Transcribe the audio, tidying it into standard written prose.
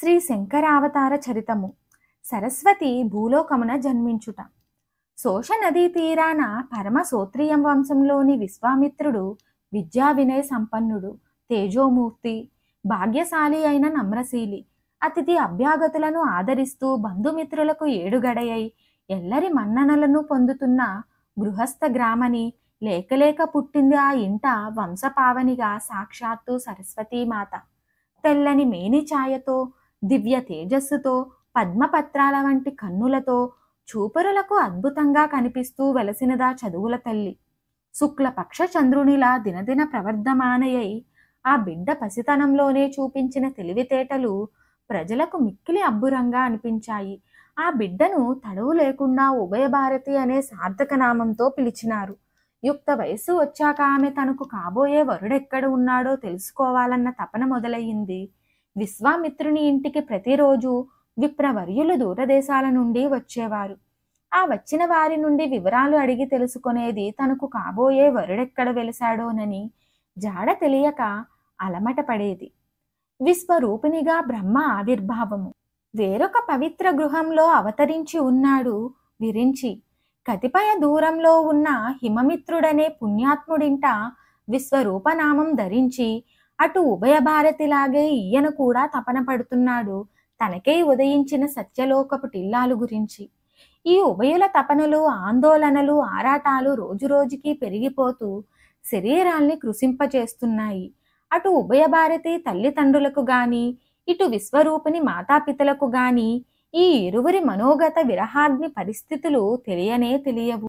శ్రీ శంకరావతార చరితము. సరస్వతి భూలోకమున జన్మించుట. శోష నదీ తీరాన పరమ సోత్రియం వంశంలోని విశ్వామిత్రుడు విద్యా వినయ సంపన్నుడు, తేజోమూర్తి, భాగ్యశాలి అయిన నమ్రశీలి. అతిథి అభ్యాగతులను ఆదరిస్తూ బంధుమిత్రులకు ఏడుగడయై ఎల్లరి మన్ననలను పొందుతున్న గృహస్థ గ్రామని. లేకలేక పుట్టింది ఆ ఇంట వంశపావనిగా సాక్షాత్తు సరస్వతీమాత. తెల్లని మేని ఛాయతో, దివ్య తేజస్సుతో, పద్మపత్రాల వంటి కన్నులతో చూపరులకు అద్భుతంగా కనిపిస్తూ వెలసినదా చదువుల తల్లి. శుక్లపక్ష చంద్రునిలా దినదిన ప్రవర్ధమానయై ఆ బిడ్డ పసితనంలోనే చూపించిన తెలివితేటలు ప్రజలకు మిక్కిలి అబ్బురంగా అనిపించాయి. ఆ బిడ్డను తడవు లేకుండా ఉభయభారతి అనే సార్థక నామంతో పిలిచినారు. యుక్త వయస్సు వచ్చాక ఆమె తనకు కాబోయే వరుడెక్కడ ఉన్నాడో తెలుసుకోవాలన్న తపన మొదలయ్యింది. విశ్వామిత్రుని ఇంటికి ప్రతిరోజు విప్రవర్యులు దూరదేశాల నుండి వచ్చేవారు. ఆ వచ్చిన వారి నుండి వివరాలు అడిగి తెలుసుకునేది తనకు కాబోయే వరుడెక్కడ వెలిశాడోనని. జాడ తెలియక అలమట పడేది. విశ్వరూపినిగా బ్రహ్మ ఆవిర్భావము. వేరొక పవిత్ర గృహంలో అవతరించి ఉన్నాడు విరించి. కతిపయ దూరంలో ఉన్న హిమమిత్రుడనే పుణ్యాత్ముడింట విశ్వరూపనామం ధరించి అటు ఉభయ భారతిలాగే ఈయన కూడా తపన పడుతున్నాడు తనకై ఉదయించిన సత్యలోకపు టిల్లాలు గురించి. ఈ ఉభయుల తపనలు, ఆందోళనలు, ఆరాటాలు రోజురోజుకి పెరిగిపోతూ శరీరాల్ని కృశింపచేస్తున్నాయి. అటు ఉభయ భారతి తల్లిదండ్రులకు గాని, ఇటు విశ్వరూపిణి మాతాపితలకు గాని ఈ ఇరువురి మనోగత విరహాగ్ని పరిస్థితులు తెలియనే తెలియవు.